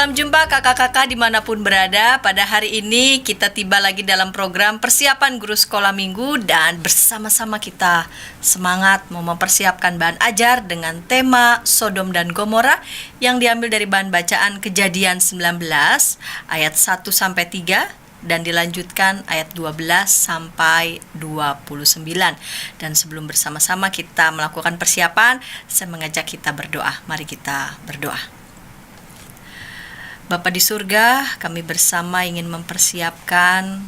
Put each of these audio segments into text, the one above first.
Salam jumpa kakak-kakak dimanapun berada. Pada hari ini kita tiba lagi dalam program persiapan guru sekolah minggu. Dan bersama-sama kita semangat mau mempersiapkan bahan ajar dengan tema Sodom dan Gomora yang diambil dari bahan bacaan Kejadian 19 ayat 1-3 dan dilanjutkan ayat 12 sampai 29. Dan sebelum bersama-sama kita melakukan persiapan, saya mengajak kita berdoa. Mari kita berdoa. Bapa di surga, kami bersama ingin mempersiapkan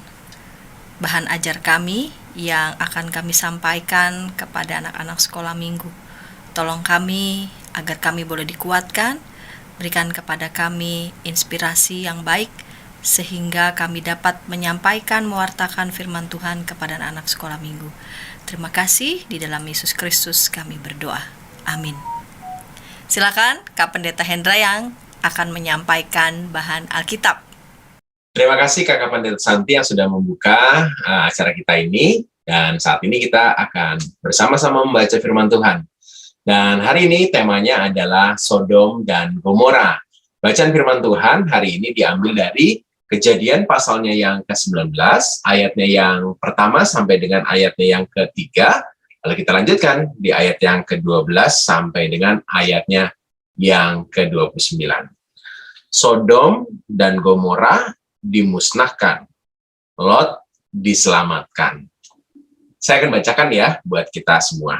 bahan ajar kami yang akan kami sampaikan kepada anak-anak sekolah minggu. Tolong kami agar kami boleh dikuatkan, berikan kepada kami inspirasi yang baik sehingga kami dapat menyampaikan, mewartakan firman Tuhan kepada anak sekolah minggu. Terima kasih, di dalam Yesus Kristus kami berdoa. Amin. Silakan Kak Pendeta Hendra yang akan menyampaikan bahan Alkitab. Terima kasih Kakak Pendeta Santi yang sudah membuka acara kita ini. Dan saat ini kita akan bersama-sama membaca firman Tuhan. Dan hari ini temanya adalah Sodom dan Gomora. Bacaan firman Tuhan hari ini diambil dari Kejadian pasalnya yang ke-19, ayatnya yang pertama sampai dengan ayatnya yang ketiga. Lalu kita lanjutkan di ayat yang ke-12 sampai dengan ayatnya yang ke-29. Sodom dan Gomora dimusnahkan, Lot diselamatkan. Saya akan bacakan ya buat kita semua.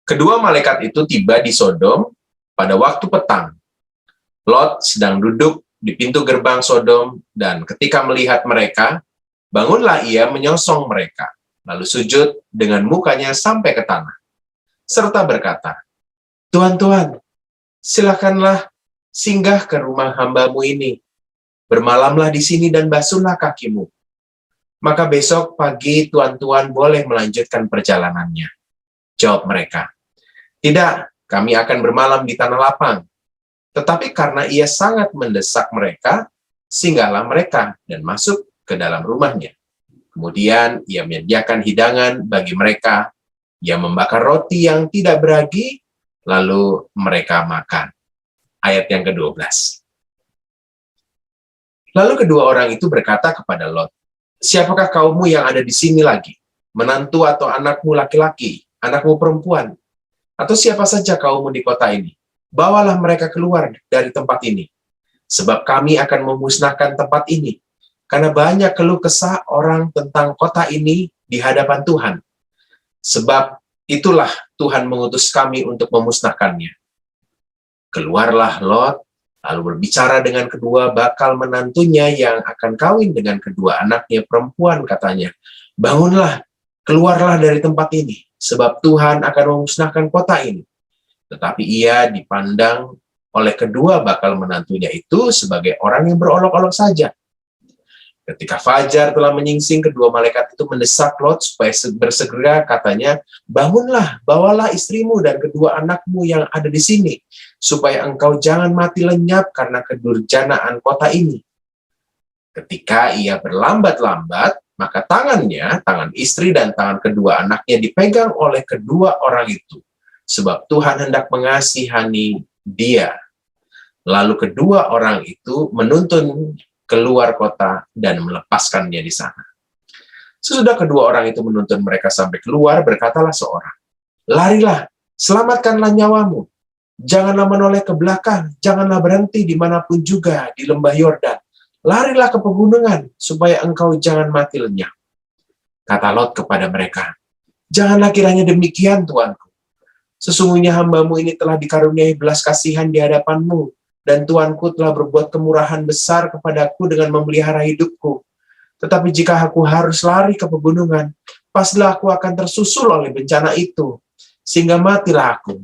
Kedua malaikat itu tiba di Sodom pada waktu petang. Lot sedang duduk di pintu gerbang Sodom, dan ketika melihat mereka, bangunlah ia menyongsong mereka, lalu sujud dengan mukanya sampai ke tanah, serta berkata, "Tuhan, silakanlah singgah ke rumah hamba-Mu ini, bermalamlah di sini dan basuhlah kakimu. Maka besok pagi tuan-tuan boleh melanjutkan perjalanannya." Jawab mereka, "Tidak, kami akan bermalam di tanah lapang." Tetapi karena ia sangat mendesak mereka, singgahlah mereka dan masuk ke dalam rumahnya. Kemudian ia menyediakan hidangan bagi mereka, ia membakar roti yang tidak beragi, lalu mereka makan. Ayat yang ke-12. Lalu kedua orang itu berkata kepada Lot, "Siapakah kaummu yang ada di sini lagi? Menantu atau anakmu laki-laki, anakmu perempuan? Atau siapa saja kaummu di kota ini? Bawalah mereka keluar dari tempat ini, sebab kami akan memusnahkan tempat ini, karena banyak keluh kesah orang tentang kota ini di hadapan Tuhan. Sebab itulah Tuhan mengutus kami untuk memusnahkannya." Keluarlah Lot, lalu berbicara dengan kedua bakal menantunya yang akan kawin dengan kedua anaknya perempuan, katanya, "Bangunlah, keluarlah dari tempat ini, sebab Tuhan akan memusnahkan kota ini." Tetapi ia dipandang oleh kedua bakal menantunya itu sebagai orang yang berolok-olok saja. Ketika fajar telah menyingsing, kedua malaikat itu mendesak Lot supaya bersegera, katanya, "Bangunlah, bawalah istrimu dan kedua anakmu yang ada di sini, supaya engkau jangan mati lenyap karena kedurjanaan kota ini." Ketika ia berlambat-lambat, maka tangan istri dan tangan kedua anaknya dipegang oleh kedua orang itu, sebab Tuhan hendak mengasihani dia. Lalu kedua orang itu menuntun keluar kota dan melepaskannya di sana. Sesudah kedua orang itu menuntun mereka sampai keluar, berkatalah seorang, "Larilah, selamatkanlah nyawamu. Janganlah menoleh ke belakang, janganlah berhenti dimanapun juga di lembah Yordan. Larilah ke pegunungan, supaya engkau jangan mati lenyap." Kata Lot kepada mereka, "Janganlah kiranya demikian, tuanku. Sesungguhnya hamba-Mu ini telah dikaruniai belas kasihan di hadapan-Mu, dan tuanku telah berbuat kemurahan besar kepadaku dengan memelihara hidupku. Tetapi jika aku harus lari ke pegunungan, pastilah aku akan tersusul oleh bencana itu, sehingga matilah aku.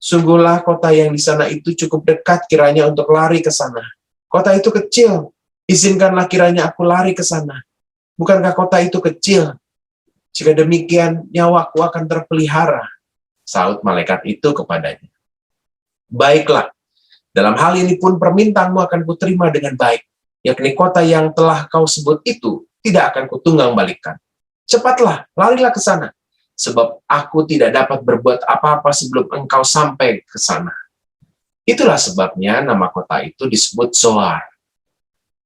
Sungguhlah kota yang di sana itu cukup dekat kiranya untuk lari ke sana. Kota itu kecil, izinkanlah kiranya aku lari ke sana. Bukankah kota itu kecil? Jika demikian, nyawaku akan terpelihara." Saut malaikat itu kepadanya, "Baiklah, dalam hal ini pun permintaanmu akan kuterima dengan baik, yakni kota yang telah kau sebut itu tidak akan kutunggang balikan. Cepatlah, larilah ke sana, sebab aku tidak dapat berbuat apa-apa sebelum engkau sampai ke sana." Itulah sebabnya nama kota itu disebut Zoar.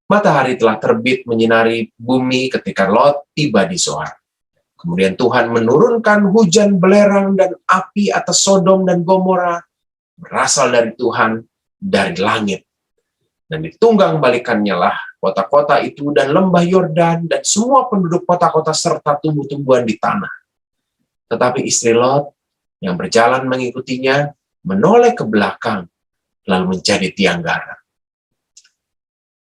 Matahari telah terbit menyinari bumi ketika Lot tiba di Zoar. Kemudian Tuhan menurunkan hujan belerang dan api atas Sodom dan Gomora, berasal dari Tuhan, dari langit. Dan ditunggang balikannya lah kota-kota itu dan lembah Yordan dan semua penduduk kota-kota serta tumbuh-tumbuhan di tanah. Tetapi istri Lot yang berjalan mengikutinya menoleh ke belakang, lalu menjadi tiang garam.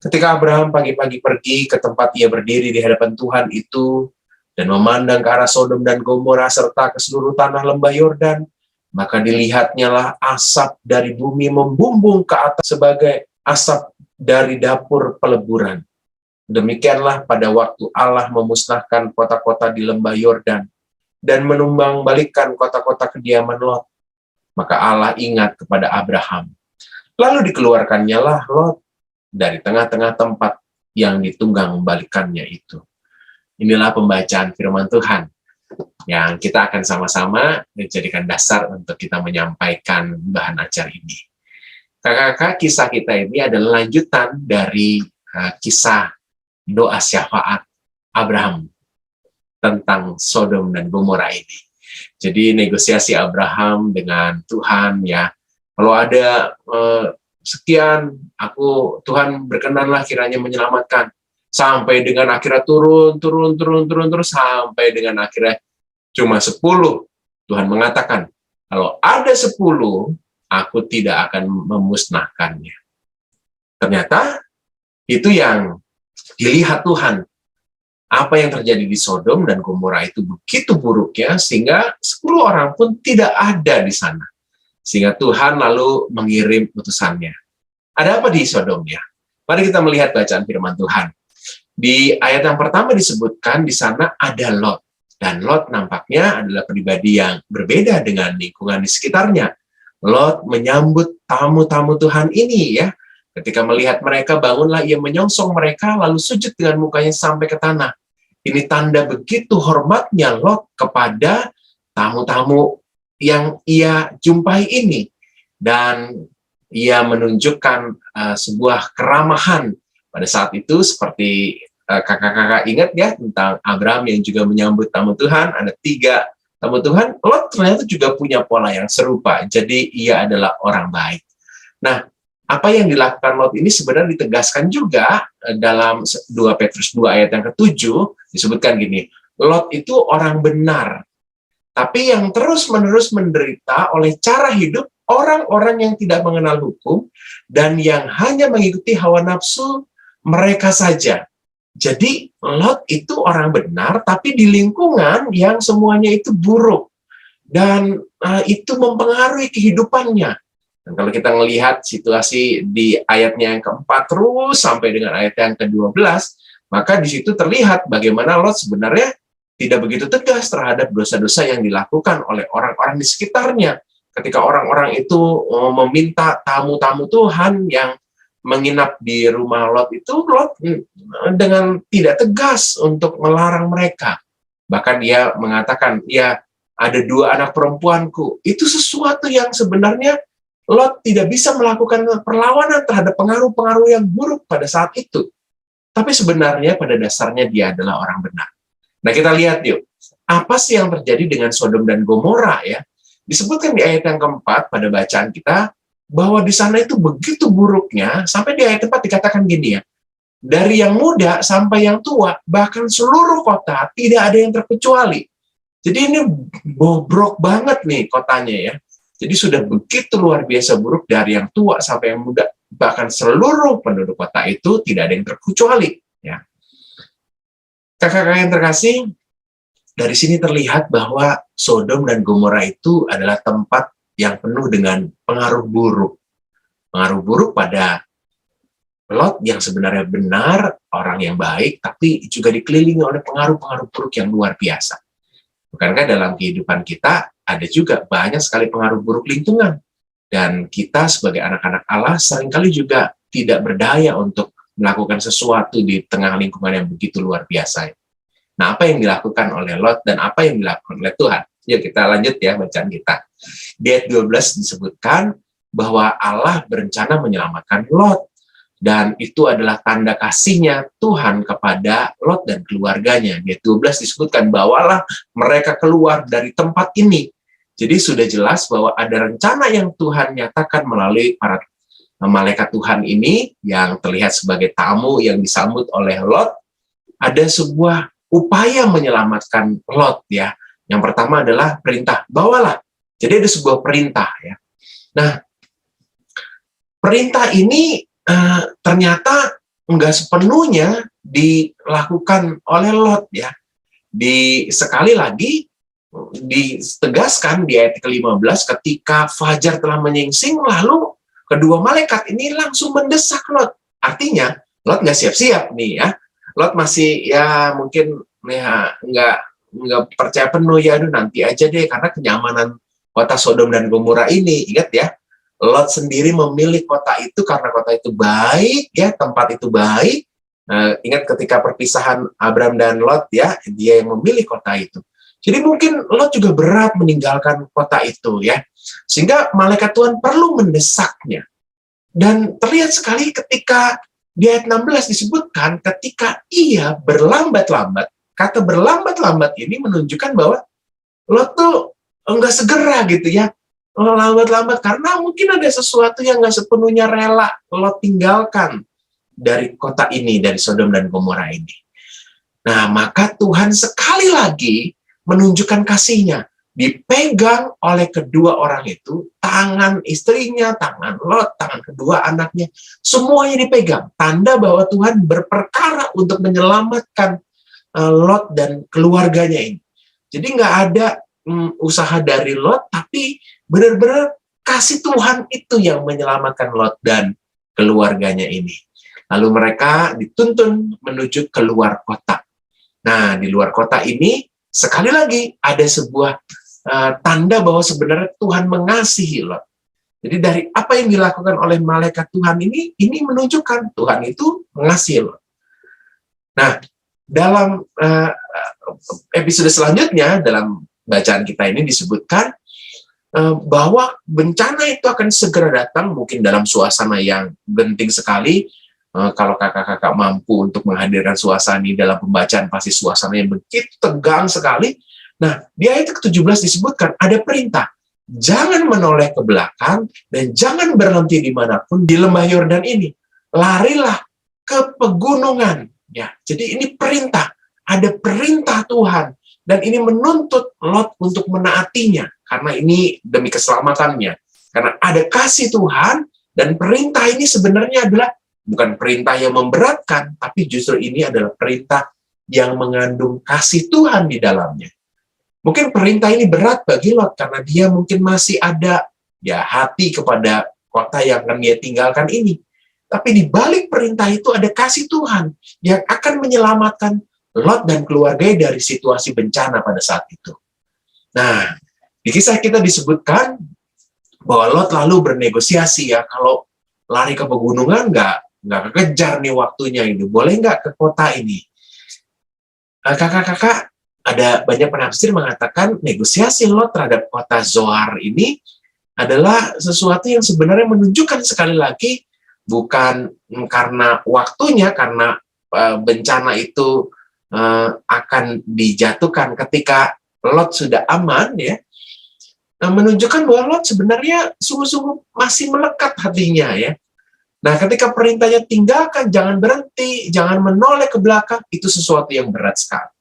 Ketika Abraham pagi-pagi pergi ke tempat ia berdiri di hadapan Tuhan itu, dan memandang ke arah Sodom dan Gomora serta ke seluruh tanah lembah Yordan, maka dilihatnya lah asap dari bumi membumbung ke atas sebagai asap dari dapur peleburan. Demikianlah pada waktu Allah memusnahkan kota-kota di lembah Yordan dan menumbang-balikan kota-kota kediaman Lot. Maka Allah ingat kepada Abraham. Lalu dikeluarkannya lah Lot dari tengah-tengah tempat yang ditunggang-balikannya itu. Inilah pembacaan firman Tuhan yang kita akan sama-sama dijadikan dasar untuk kita menyampaikan bahan ajar ini. Kakak-kakak, kisah kita ini adalah lanjutan dari kisah doa syafaat Abraham tentang Sodom dan Gomora ini. Jadi negosiasi Abraham dengan Tuhan, ya, kalau ada sekian, Tuhan berkenanlah kiranya menyelamatkan, sampai dengan akhirnya turun sampai dengan akhirnya cuma 10. Tuhan mengatakan, kalau ada 10, aku tidak akan memusnahkannya. Ternyata itu yang dilihat Tuhan. Apa yang terjadi di Sodom dan Gomora itu begitu buruknya sehingga 10 orang pun tidak ada di sana. Sehingga Tuhan lalu mengirim utusannya. Ada apa di Sodomnya? Mari kita melihat bacaan firman Tuhan. Di ayat yang pertama disebutkan di sana ada Lot. Dan Lot nampaknya adalah pribadi yang berbeda dengan lingkungan di sekitarnya. Lot menyambut tamu-tamu Tuhan ini, ya. Ketika melihat mereka, bangunlah ia menyongsong mereka, lalu sujud dengan mukanya sampai ke tanah. Ini tanda begitu hormatnya Lot kepada tamu-tamu yang ia jumpai ini. Dan ia menunjukkan sebuah keramahan pada saat itu, seperti kakak-kakak ingat ya tentang Abraham yang juga menyambut tamu Tuhan. Ada 3 tamu Tuhan. Lot ternyata juga punya pola yang serupa, jadi ia adalah orang baik. Nah, apa yang dilakukan Lot ini sebenarnya ditegaskan juga dalam 2 Petrus 2 ayat yang ke-7, disebutkan gini, Lot itu orang benar, tapi yang terus-menerus menderita oleh cara hidup orang-orang yang tidak mengenal hukum dan yang hanya mengikuti hawa nafsu mereka saja. Jadi Lot itu orang benar, tapi di lingkungan yang semuanya itu buruk, dan itu mempengaruhi kehidupannya. Dan kalau kita melihat situasi di ayatnya yang keempat terus sampai dengan ayat yang ke-12, maka di situ terlihat bagaimana Lot sebenarnya tidak begitu tegas terhadap dosa-dosa yang dilakukan oleh orang-orang di sekitarnya. Ketika orang-orang itu meminta tamu-tamu Tuhan yang menginap di rumah Lot itu, Lot dengan tidak tegas untuk melarang mereka. Bahkan dia mengatakan, ya ada 2 anak perempuanku. Itu sesuatu yang sebenarnya Lot tidak bisa melakukan perlawanan terhadap pengaruh-pengaruh yang buruk pada saat itu. Tapi sebenarnya pada dasarnya dia adalah orang benar. Nah, kita lihat yuk, apa sih yang terjadi dengan Sodom dan Gomora, ya? Disebutkan di ayat yang keempat pada bacaan kita, bahwa di sana itu begitu buruknya, sampai di ayat 4 dikatakan gini ya, dari yang muda sampai yang tua, bahkan seluruh kota tidak ada yang terkecuali. Jadi ini bobrok banget nih kotanya, ya. Jadi sudah begitu luar biasa buruk, dari yang tua sampai yang muda, bahkan seluruh penduduk kota itu tidak ada yang terkecuali. Ya. Kakak-kakak yang terkasih, dari sini terlihat bahwa Sodom dan Gomora itu adalah tempat yang penuh dengan pengaruh buruk. Pengaruh buruk pada Lot yang sebenarnya benar, orang yang baik, tapi juga dikelilingi oleh pengaruh-pengaruh buruk yang luar biasa. Bukankah dalam kehidupan kita ada juga banyak sekali pengaruh buruk lingkungan, dan kita sebagai anak-anak Allah seringkali juga tidak berdaya untuk melakukan sesuatu di tengah lingkungan yang begitu luar biasa. Nah, apa yang dilakukan oleh Lot dan apa yang dilakukan oleh Tuhan? Yuk kita lanjut ya bacaan kita. Di ayat 12 disebutkan, bahwa Allah berencana menyelamatkan Lot. Dan itu adalah tanda kasihnya Tuhan kepada Lot dan keluarganya. Di ayat 12 disebutkan, bawalah mereka keluar dari tempat ini. Jadi sudah jelas bahwa ada rencana yang Tuhan nyatakan melalui para malaikat Tuhan ini yang terlihat sebagai tamu yang disambut oleh Lot. Ada sebuah upaya menyelamatkan Lot ya. Yang pertama adalah perintah, bawalah. Jadi ada sebuah perintah ya. Nah, perintah ini ternyata enggak sepenuhnya dilakukan oleh Lot ya. Sekali lagi ditegaskan di ayat ke-15, ketika fajar telah menyingsing, lalu kedua malaikat ini langsung mendesak Lot. Artinya Lot nggak siap-siap nih ya. Lot masih ya mungkin ya nggak percaya penuh ya, aduh nanti aja deh karena kenyamanan kota Sodom dan Gomora ini. Ingat ya, Lot sendiri memilih kota itu karena kota itu baik, ya, tempat itu baik. Ingat ketika perpisahan Abram dan Lot, ya, dia yang memilih kota itu. Jadi mungkin Lot juga berat meninggalkan kota itu, ya, sehingga malaikat Tuhan perlu mendesaknya. Dan terlihat sekali ketika di ayat 16 disebutkan, ketika ia berlambat-lambat. Kata berlambat-lambat ini menunjukkan bahwa Lot tuh enggak segera gitu ya. Lambat-lambat karena mungkin ada sesuatu yang nggak sepenuhnya rela Lot tinggalkan dari kota ini, dari Sodom dan Gomora ini. Nah, maka Tuhan sekali lagi menunjukkan kasihnya, dipegang oleh kedua orang itu, tangan istrinya, tangan Lot, tangan kedua anaknya, semuanya dipegang, tanda bahwa Tuhan berperkara untuk menyelamatkan Lot dan keluarganya ini. Jadi nggak ada usaha dari Lot, tapi benar-benar kasih Tuhan itu yang menyelamatkan Lot dan keluarganya ini. Lalu mereka dituntun menuju keluar kota. Nah, di luar kota ini, sekali lagi ada sebuah tanda bahwa sebenarnya Tuhan mengasihi Lot. Jadi dari apa yang dilakukan oleh malaikat Tuhan ini menunjukkan Tuhan itu mengasihi Lot. Nah, dalam episode selanjutnya, dalam bacaan kita ini disebutkan bahwa bencana itu akan segera datang, mungkin dalam suasana yang genting sekali. Kalau kakak-kakak mampu untuk menghadirkan suasana ini dalam pembacaan, pasti suasana yang begitu tegang sekali. Nah, di ayat ke-17 disebutkan ada perintah, jangan menoleh ke belakang dan jangan berhenti dimanapun di lembah Yordan ini. Larilah ke pegunungan. Ya, jadi ini perintah, ada perintah Tuhan. Dan ini menuntut Lot untuk menaatinya, karena ini demi keselamatannya. Karena ada kasih Tuhan, dan perintah ini sebenarnya adalah bukan perintah yang memberatkan, tapi justru ini adalah perintah yang mengandung kasih Tuhan di dalamnya. Mungkin perintah ini berat bagi Lot, karena dia mungkin masih ada ya hati kepada kota yang akan dia tinggalkan ini. Tapi di balik perintah itu ada kasih Tuhan yang akan menyelamatkan Lot dan keluarganya dari situasi bencana pada saat itu. Nah, di kisah kita disebutkan bahwa Lot lalu bernegosiasi ya, kalau lari ke pegunungan nggak kekejar nih waktunya ini, boleh nggak ke kota ini? Kakak-kakak, ada banyak penafsir mengatakan negosiasi Lot terhadap kota Zoar ini adalah sesuatu yang sebenarnya menunjukkan sekali lagi bukan karena waktunya, karena bencana itu akan dijatuhkan ketika Lot sudah aman ya, menunjukkan bahwa Lot sebenarnya sungguh-sungguh masih melekat hatinya ya. Nah, ketika perintahnya tinggalkan, jangan berhenti, jangan menoleh ke belakang, itu sesuatu yang berat sekali.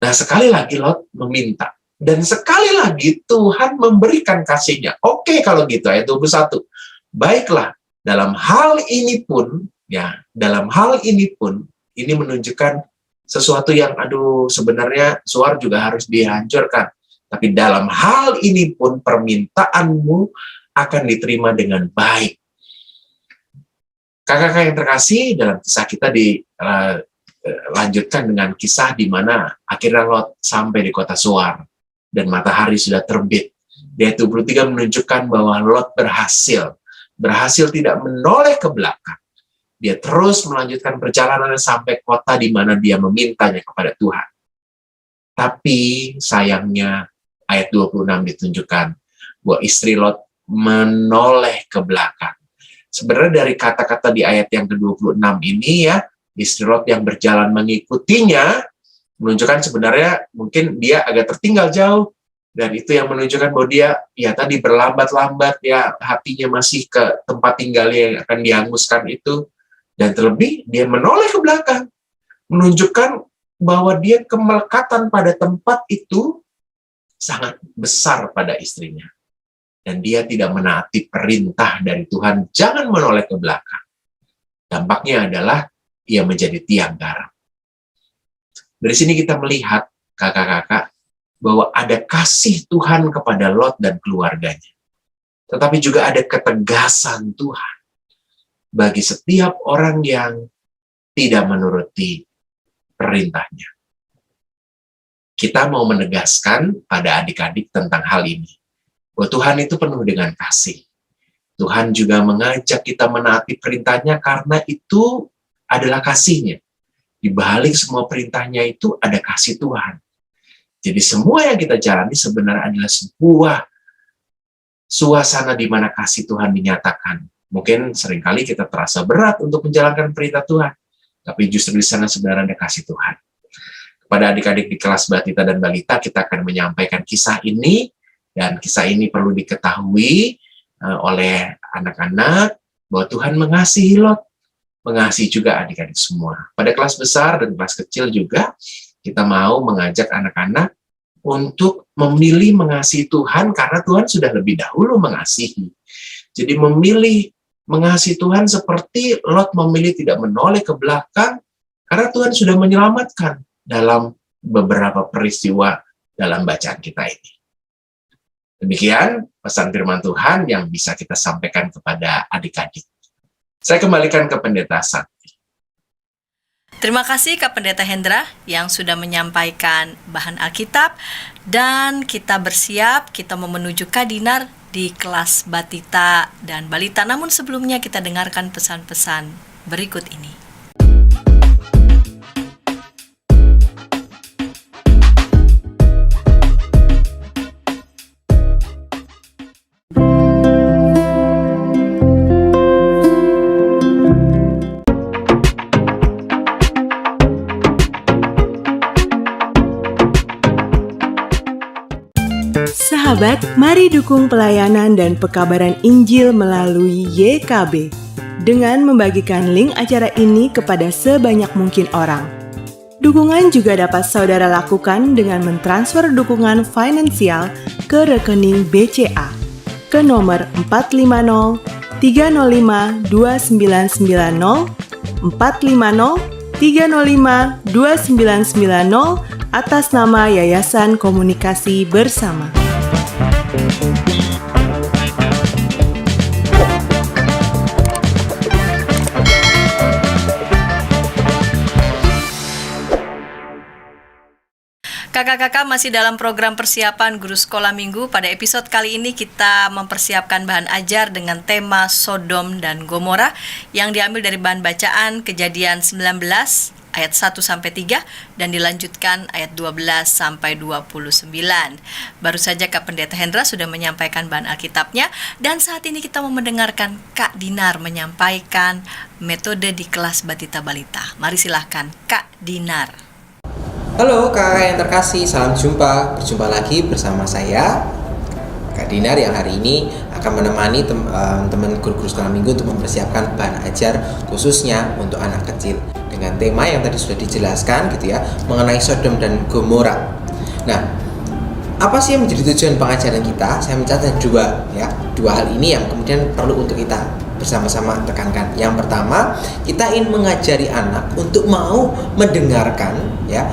Nah, sekali lagi Lot meminta, dan sekali lagi Tuhan memberikan kasihnya. Oke, kalau gitu, ayat 21. Baiklah, dalam hal ini pun, ya, dalam hal ini pun, ini menunjukkan sesuatu yang, sebenarnya Zoar juga harus dihancurkan. Tapi dalam hal ini pun permintaanmu akan diterima dengan baik. Kakak-kakak yang terkasih, dalam kisah kita dilanjutkan dengan kisah di mana akhirnya Lot sampai di kota Zoar dan matahari sudah terbit. Di ayat 23 menunjukkan bahwa Lot berhasil tidak menoleh ke belakang. Dia terus melanjutkan perjalanannya sampai kota di mana dia memintanya kepada Tuhan. Tapi sayangnya ayat 26 ditunjukkan bahwa istri Lot menoleh ke belakang. Sebenarnya dari kata-kata di ayat yang ke-26 ini ya, istri Lot yang berjalan mengikutinya, menunjukkan sebenarnya mungkin dia agak tertinggal jauh, dan itu yang menunjukkan bahwa dia ya tadi berlambat-lambat ya, hatinya masih ke tempat tinggalnya yang akan dihanguskan itu, dan terlebih dia menoleh ke belakang, menunjukkan bahwa dia kemelekatan pada tempat itu sangat besar pada istrinya. Dan dia tidak menaati perintah dari Tuhan, jangan menoleh ke belakang. Dampaknya adalah ia menjadi tiang garam. Dari sini kita melihat, kakak-kakak, bahwa ada kasih Tuhan kepada Lot dan keluarganya. Tetapi juga ada ketegasan Tuhan bagi setiap orang yang tidak menuruti perintahnya. Kita mau menegaskan pada adik-adik tentang hal ini, bahwa Tuhan itu penuh dengan kasih. Tuhan juga mengajak kita menaati perintahnya karena itu adalah kasih-Nya. Di balik semua perintahnya itu ada kasih Tuhan. Jadi semua yang kita jalani sebenarnya adalah sebuah suasana di mana kasih Tuhan dinyatakan. Mungkin seringkali kita terasa berat untuk menjalankan perintah Tuhan, tapi justru di sana sebenarnya ada kasih Tuhan. Kepada adik-adik di kelas Batita dan Balita, kita akan menyampaikan kisah ini, dan kisah ini perlu diketahui oleh anak-anak bahwa Tuhan mengasihi Lot, mengasihi juga adik-adik semua. Pada kelas besar dan kelas kecil juga, kita mau mengajak anak-anak untuk memilih mengasihi Tuhan karena Tuhan sudah lebih dahulu mengasihi. Jadi memilih mengasihi Tuhan seperti Lot memilih tidak menoleh ke belakang karena Tuhan sudah menyelamatkan dalam beberapa peristiwa dalam bacaan kita ini. Demikian pesan firman Tuhan yang bisa kita sampaikan kepada adik-adik. Saya kembalikan ke Pendeta Sakti. Terima kasih Kak Pendeta Hendra yang sudah menyampaikan bahan Alkitab, dan kita bersiap, kita mau menuju Kak Dinar di kelas Batita dan Balita. Namun sebelumnya kita dengarkan pesan-pesan berikut ini. Sahabat, mari dukung pelayanan dan pekabaran Injil melalui YKB dengan membagikan link acara ini kepada sebanyak mungkin orang. Dukungan juga dapat saudara lakukan dengan mentransfer dukungan finansial ke rekening BCA ke nomor 450 305 2990 450 305 2990 atas nama Yayasan Komunikasi Bersama. Kakak-kakak masih dalam program persiapan Guru Sekolah Minggu. Pada episode kali ini kita mempersiapkan bahan ajar dengan tema Sodom dan Gomora yang diambil dari bahan bacaan Kejadian 19 ayat 1-3 dan dilanjutkan ayat 12-29. Baru saja Kak Pendeta Hendra sudah menyampaikan bahan Alkitabnya, dan saat ini kita mau mendengarkan Kak Dinar menyampaikan metode di kelas Batita Balita. Mari silahkan Kak Dinar. Halo kakak yang terkasih, salam jumpa. Berjumpa lagi bersama saya, Kak Dinar, yang hari ini akan menemani teman guru-guru sekolah minggu untuk mempersiapkan bahan ajar khususnya untuk anak kecil dengan tema yang tadi sudah dijelaskan gitu ya, mengenai Sodom dan Gomora. Nah, apa sih yang menjadi tujuan pengajaran kita? Saya mencatat dua hal ini yang kemudian perlu untuk kita bersama-sama tekankan. Yang pertama, kita ingin mengajari anak untuk mau mendengarkan ya,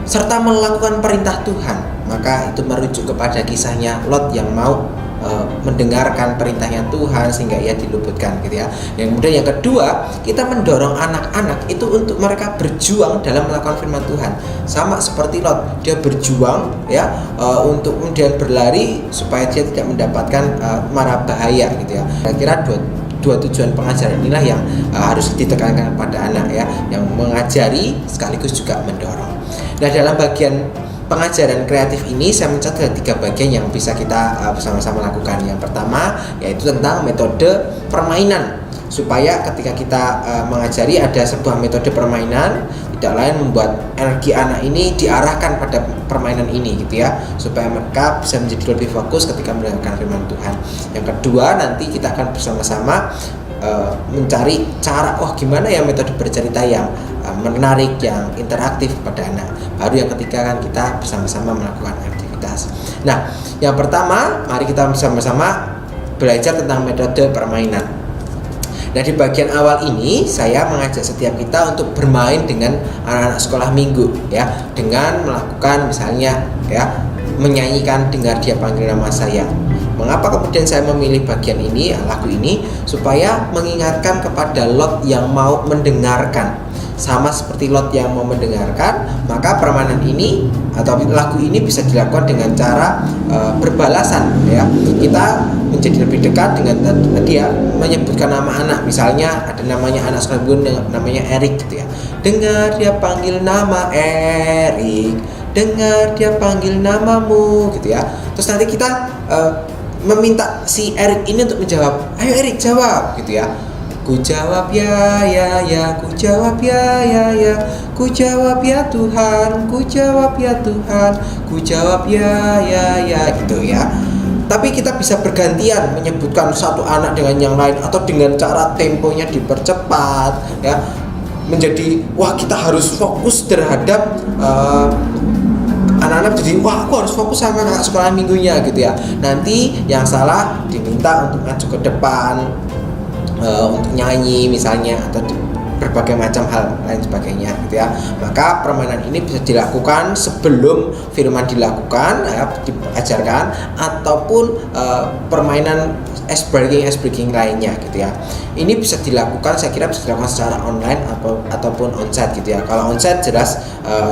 serta melakukan perintah Tuhan. Maka itu merujuk kepada kisahnya Lot yang mau mendengarkan perintahnya Tuhan sehingga ia diluputkan gitu ya. Yang kemudian yang kedua, kita mendorong anak-anak itu untuk mereka berjuang dalam melakukan firman Tuhan. Sama seperti Lot, dia berjuang ya untuk kemudian berlari supaya dia tidak mendapatkan mara bahaya gitu ya. Kira-kira dua tujuan pengajaran inilah yang harus ditekankan pada anak ya, yang mengajari sekaligus juga mendorong. Nah, dalam bagian pengajaran kreatif ini saya mencatat ada 3 bagian yang bisa kita bersama-sama lakukan. Yang pertama yaitu tentang metode permainan, supaya ketika kita mengajari ada sebuah metode permainan, tidak lain membuat energi anak ini diarahkan pada permainan ini gitu ya, supaya mereka bisa menjadi lebih fokus ketika mendengarkan firman Tuhan. Yang kedua, nanti kita akan bersama-sama mencari cara, gimana ya metode bercerita yang menarik, yang interaktif pada anak. Baru yang ketiga kan kita bersama-sama melakukan aktivitas. Nah, yang pertama, mari kita bersama-sama belajar tentang metode permainan. Nah, di bagian awal ini saya mengajak setiap kita untuk bermain dengan anak-anak sekolah minggu ya, dengan melakukan misalnya ya, menyanyikan Dengar Dia Panggil Nama Saya. Mengapa kemudian saya memilih bagian ini, lagu ini, supaya mengingatkan kepada Lot yang mau mendengarkan. Sama seperti Lot yang mau mendengarkan, maka permainan ini atau lagu ini bisa dilakukan dengan cara berbalasan ya. Kita menjadi lebih dekat dengan dia menyebutkan nama anak. Misalnya ada namanya anak sekolah minggu namanya Erik gitu ya. Dengar dia panggil nama Erik, dengar dia panggil namamu gitu ya. Terus nanti kita meminta si Erik ini untuk menjawab. Ayo Erik jawab gitu ya. Ku jawab ya, ku jawab ya, ku jawab ya Tuhan, ku jawab ya Tuhan, ku jawab ya, gitu ya. Tapi kita bisa bergantian menyebutkan satu anak dengan yang lain, atau dengan cara temponya dipercepat ya, menjadi kita harus fokus terhadap anak-anak, jadi aku harus fokus sama anak sekolah minggunya gitu ya. Nanti yang salah diminta untuk maju ke depan, untuk nyanyi misalnya, atau berbagai macam hal lain sebagainya gitu ya. Maka permainan ini bisa dilakukan sebelum firman dilakukan ya, diajarkan, ataupun permainan ice breaking lainnya gitu ya. Ini bisa dilakukan, saya kira bisa dilakukan secara online ataupun onsite gitu ya. Kalau onsite jelas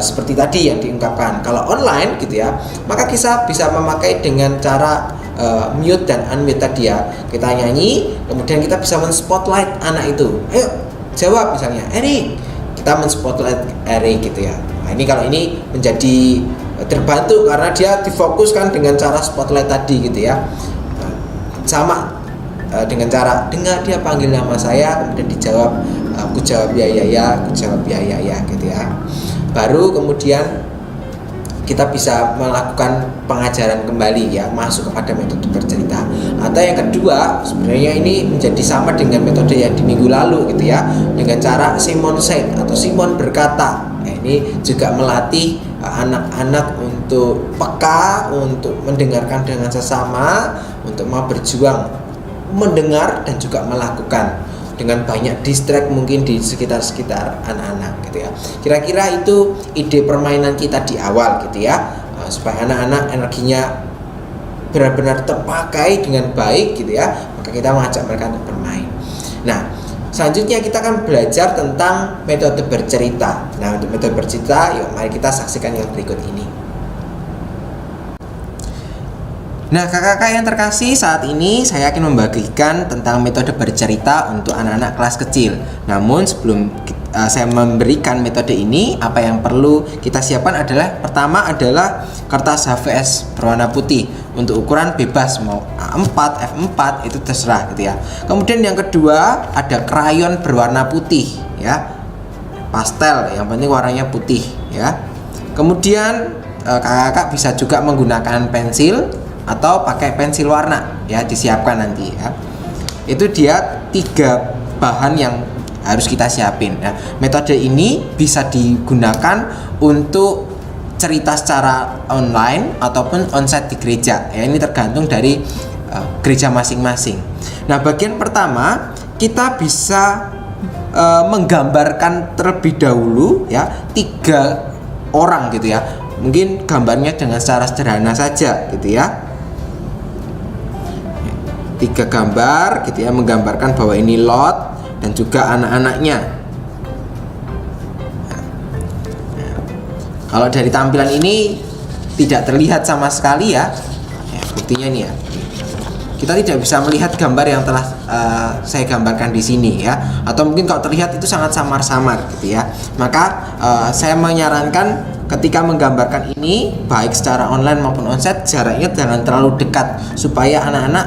seperti tadi yang diungkapkan. Kalau online gitu ya, maka kita bisa memakai dengan cara mute dan unmute tadi ya. Kita nyanyi, kemudian kita bisa men-spotlight anak itu. Ayo jawab misalnya, Erik. Kita men-spotlight Erik gitu ya. Nah, ini kalau ini menjadi terbantu karena dia difokuskan dengan cara spotlight tadi gitu ya. Sama dengan cara dengar dia panggil nama saya, kemudian dijawab, aku jawab ya, aku jawab ya gitu ya. Baru kemudian kita bisa melakukan pengajaran kembali ya, masuk kepada metode bercerita. Atau yang kedua, sebenarnya ini menjadi sama dengan metode yang di minggu lalu gitu ya, dengan cara Simon said atau Simon berkata. Nah, ini juga melatih anak-anak untuk peka, untuk mendengarkan dengan sesama, untuk mau berjuang mendengar dan juga melakukan, dengan banyak distract mungkin di sekitar anak-anak gitu ya. Kira-kira itu ide permainan kita di awal gitu ya, supaya anak-anak energinya benar-benar terpakai dengan baik gitu ya. Maka kita mengajak mereka untuk bermain. Nah, selanjutnya kita akan belajar tentang metode bercerita. Nah, untuk metode bercerita, yuk mari kita saksikan yang berikut ini. Nah, kakak-kakak yang terkasih, saat ini saya akan membagikan tentang metode bercerita untuk anak-anak kelas kecil. Namun sebelum saya memberikan metode ini, apa yang perlu kita siapkan adalah, pertama adalah kertas HVS berwarna putih untuk ukuran bebas, mau A4, F4 itu terserah gitu ya. Kemudian yang kedua ada krayon berwarna putih ya, pastel, yang penting warnanya putih ya. Kemudian kakak-kakak bisa juga menggunakan pensil atau pakai pensil warna ya, disiapkan nanti ya. Itu dia 3 bahan yang harus kita siapin ya. Metode ini bisa digunakan untuk cerita secara online ataupun onsite di gereja ya. Ini tergantung dari gereja masing-masing. Nah, bagian pertama kita bisa menggambarkan terlebih dahulu ya 3 orang gitu ya. Mungkin gambarnya dengan secara sederhana saja gitu ya. 3 gambar gitu ya, menggambarkan bahwa ini Lot dan juga anak-anaknya. Nah, kalau dari tampilan ini tidak terlihat sama sekali ya, buktinya nih ya, kita tidak bisa melihat gambar yang telah saya gambarkan di sini ya, atau mungkin kalau terlihat itu sangat samar-samar gitu ya. Maka saya menyarankan ketika menggambarkan ini baik secara online maupun onsite, jaraknya jangan terlalu dekat supaya anak-anak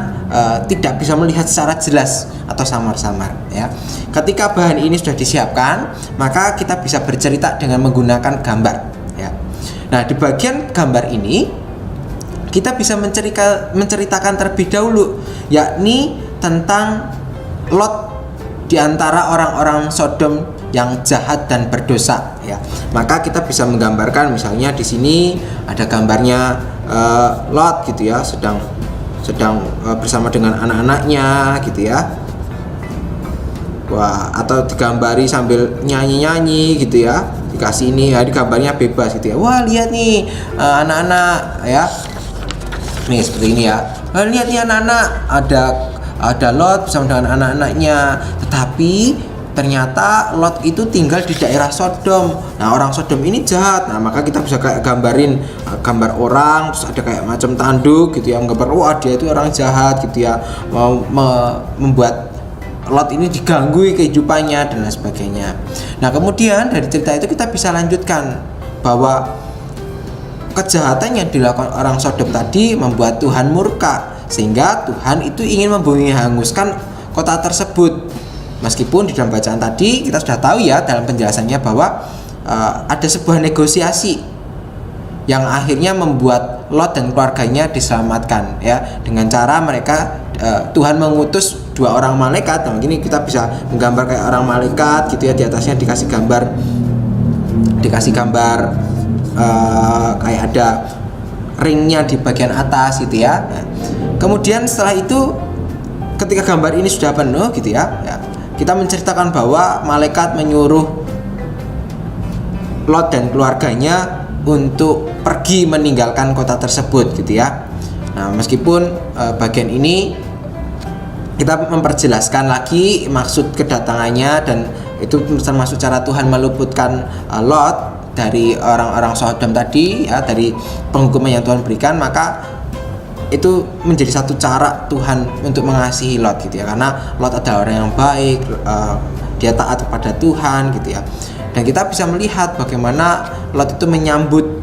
tidak bisa melihat secara jelas atau samar-samar ya. Ketika bahan ini sudah disiapkan, maka kita bisa bercerita dengan menggunakan gambar ya. Nah, di bagian gambar ini kita bisa menceritakan terlebih dahulu, yakni tentang Lot di antara orang-orang Sodom yang jahat dan berdosa ya. Maka kita bisa menggambarkan, misalnya di sini ada gambarnya Lot gitu ya, sedang bersama dengan anak-anaknya gitu ya. Wah, atau digambari sambil nyanyi-nyanyi gitu ya. Dikasih ini ya, digambarnya bebas gitu ya. Wah, lihat nih anak-anak ya. Nih seperti ini ya. Lihat nih anak-anak, ada Lot bersama dengan anak-anaknya. Tetapi ternyata Lot itu tinggal di daerah Sodom. Nah, orang Sodom ini jahat. Nah, maka kita bisa kayak gambarin gambar orang, terus ada kayak macam tanduk gitu ya, gambar wah dia itu orang jahat gitu ya, mau membuat Lot ini diganggu kehidupannya dan lain sebagainya. Nah, kemudian dari cerita itu kita bisa lanjutkan bahwa kejahatan yang dilakukan orang Sodom tadi membuat Tuhan murka, sehingga Tuhan itu ingin membumi hanguskan kota tersebut. Meskipun di dalam bacaan tadi kita sudah tahu ya dalam penjelasannya bahwa ada sebuah negosiasi yang akhirnya membuat Lot dan keluarganya diselamatkan ya, dengan cara mereka Tuhan mengutus 2 orang malaikat. Nah, gini kita bisa menggambar kayak orang malaikat gitu ya, di atasnya dikasih gambar kayak ada ringnya di bagian atas gitu ya. Nah, kemudian setelah itu ketika gambar ini sudah penuh gitu ya, kita menceritakan bahwa malaikat menyuruh Lot dan keluarganya untuk pergi meninggalkan kota tersebut gitu ya. Nah, meskipun bagian ini kita memperjelaskan lagi maksud kedatangannya, dan itu termasuk cara Tuhan meluputkan Lot dari orang-orang Sodom tadi ya, dari penghukuman yang Tuhan berikan. Maka itu menjadi satu cara Tuhan untuk mengasihi Lot gitu ya, karena Lot adalah orang yang baik, dia taat kepada Tuhan gitu ya. Dan kita bisa melihat bagaimana Lot itu menyambut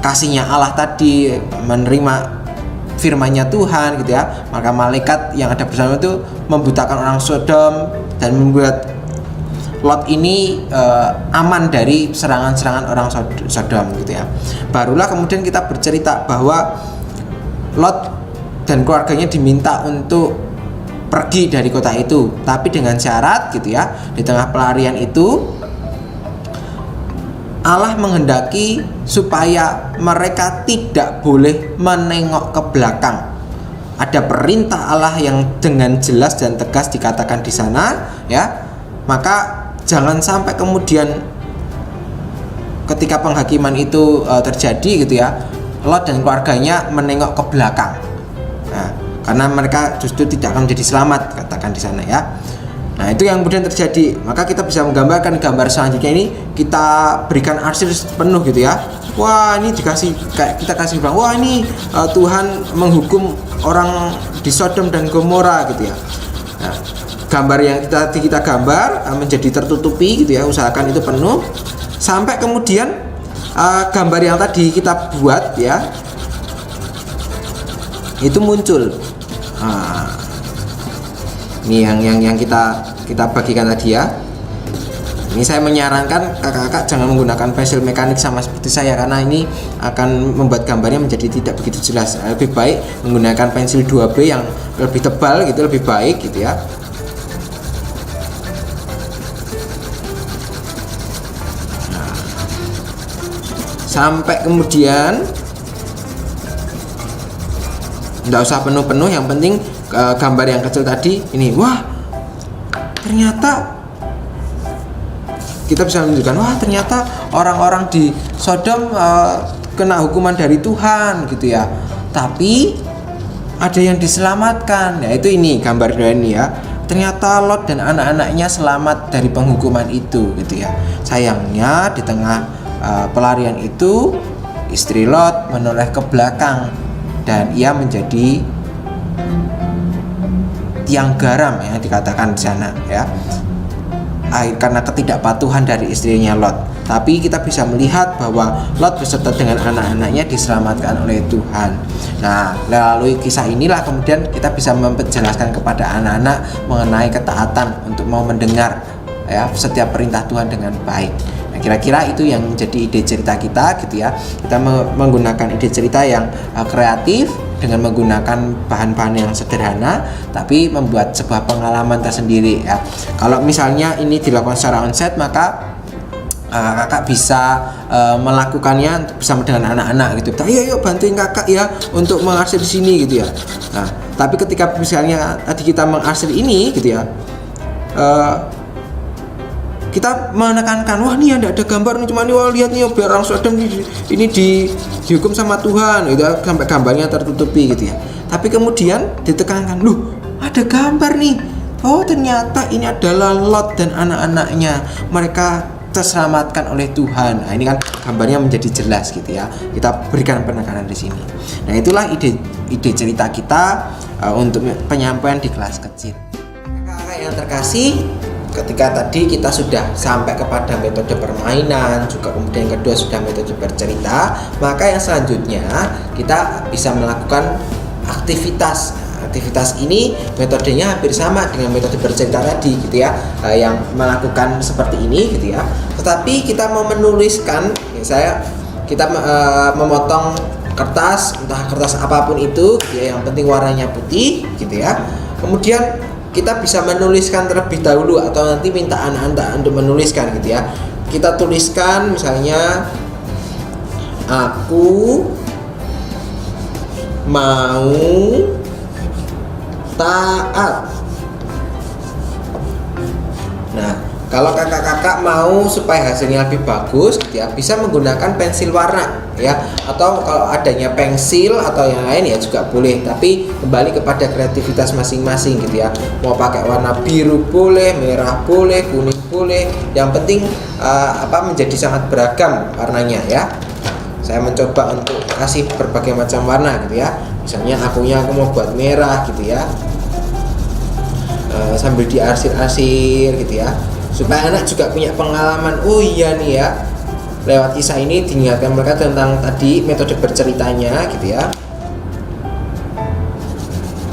kasihnya Allah tadi, menerima firman-Nya Tuhan gitu ya. Maka malaikat yang ada bersama itu membutakan orang Sodom dan membuat Lot ini aman dari serangan-serangan orang Sodom gitu ya. Barulah kemudian kita bercerita bahwa Lot dan keluarganya diminta untuk pergi dari kota itu, tapi dengan syarat gitu ya. Di tengah pelarian itu Allah menghendaki supaya mereka tidak boleh menengok ke belakang. Ada perintah Allah yang dengan jelas dan tegas dikatakan di sana ya. Maka jangan sampai kemudian ketika penghakiman itu terjadi gitu ya, Lot dan keluarganya menengok ke belakang. Nah, karena mereka justru tidak akan menjadi selamat, katakan di sana ya. Nah, itu yang kemudian terjadi. Maka kita bisa menggambarkan gambar selanjutnya ini, kita berikan arsir penuh gitu ya. Wah, ini dikasih kayak kita kasih bilang, wah ini Tuhan menghukum orang di Sodom dan Gomora gitu ya. Nah, gambar yang kita gambar menjadi tertutupi gitu ya, usahakan itu penuh sampai kemudian gambar yang tadi kita buat ya itu muncul. Ini yang kita bagikan tadi ya. Ini saya menyarankan kakak-kakak jangan menggunakan pensil mekanik sama seperti saya, karena ini akan membuat gambarnya menjadi tidak begitu jelas. Lebih baik menggunakan pensil 2B yang lebih tebal gitu, lebih baik gitu ya. Sampai kemudian nggak usah penuh-penuh, yang penting gambar yang kecil tadi ini. Wah, ternyata kita bisa menunjukkan, wah ternyata orang-orang di Sodom kena hukuman dari Tuhan gitu ya, tapi ada yang diselamatkan. Ya, itu ini gambar ini ya. Ternyata Lot dan anak-anaknya selamat dari penghukuman itu gitu ya. Sayangnya di tengah pelarian itu istri Lot menoleh ke belakang dan ia menjadi tiang garam ya, dikatakan di sana ya. karena ketidakpatuhan dari istrinya Lot. Tapi kita bisa melihat bahwa Lot beserta dengan anak-anaknya diselamatkan oleh Tuhan. Nah, melalui kisah inilah kemudian kita bisa menjelaskan kepada anak-anak mengenai ketaatan untuk mau mendengar ya setiap perintah Tuhan dengan baik. Nah, kira-kira itu yang menjadi ide cerita kita gitu ya. Kita menggunakan ide cerita yang kreatif dengan menggunakan bahan-bahan yang sederhana tapi membuat sebuah pengalaman tersendiri ya. Kalau misalnya ini dilakukan secara onset, maka kakak bisa melakukannya bersama dengan anak-anak gitu. Ayo bantuin kakak ya untuk mengarsir di sini gitu ya. Nah, tapi ketika misalnya tadi kita mengarsir ini gitu ya, kita menekankan, wah nih ada gambar nih, cuma nih, wah lihat nih biar orang Sodom ini dihukum sama Tuhan gitu ya, sampai gambarnya tertutupi gitu ya. Tapi kemudian ditekankan, loh ada gambar nih, oh ternyata ini adalah Lot dan anak-anaknya, mereka terselamatkan oleh Tuhan. Nah, ini kan gambarnya menjadi jelas gitu ya. Kita berikan penekanan di sini. Nah, itulah ide cerita kita untuk penyampaian di kelas kecil. Kakak yang terkasih, ketika tadi kita sudah sampai kepada metode permainan, juga kemudian yang kedua sudah metode bercerita, maka yang selanjutnya kita bisa melakukan aktivitas. Aktivitas ini metodenya hampir sama dengan metode bercerita tadi gitu ya, yang melakukan seperti ini gitu ya. Tetapi kita mau menuliskan, misalnya kita memotong kertas, entah kertas apapun itu gitu ya, yang penting warnanya putih gitu ya. Kemudian kita bisa menuliskan terlebih dahulu atau nanti minta anak-anak untuk menuliskan gitu ya. Kita tuliskan misalnya, aku mau taat. Nah, kalau kakak-kakak mau supaya hasilnya lebih bagus ya, bisa menggunakan pensil warna ya, atau kalau adanya pensil atau yang lain ya juga boleh, tapi kembali kepada kreativitas masing-masing gitu ya. Mau pakai warna biru boleh, merah boleh, kuning boleh, yang penting menjadi sangat beragam warnanya ya. Saya mencoba untuk kasih berbagai macam warna gitu ya. Misalnya aku mau buat merah gitu ya, sambil diarsir-arsir gitu ya, supaya anak juga punya pengalaman. Oh iya nih ya, lewat kisah ini diingatkan mereka tentang tadi metode berceritanya gitu ya.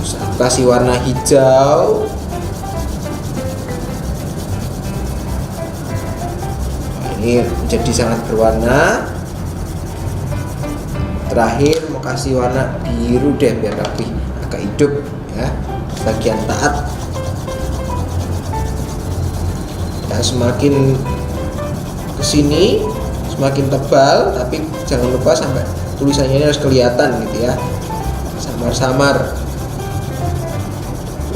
Terus aku kasih warna hijau. Nah, ini menjadi sangat berwarna. Terakhir mau kasih warna biru deh biar lebih agak hidup ya, bagian taat. Dan semakin kesini semakin tebal, tapi jangan lupa sampai tulisannya ini harus kelihatan gitu ya, samar-samar.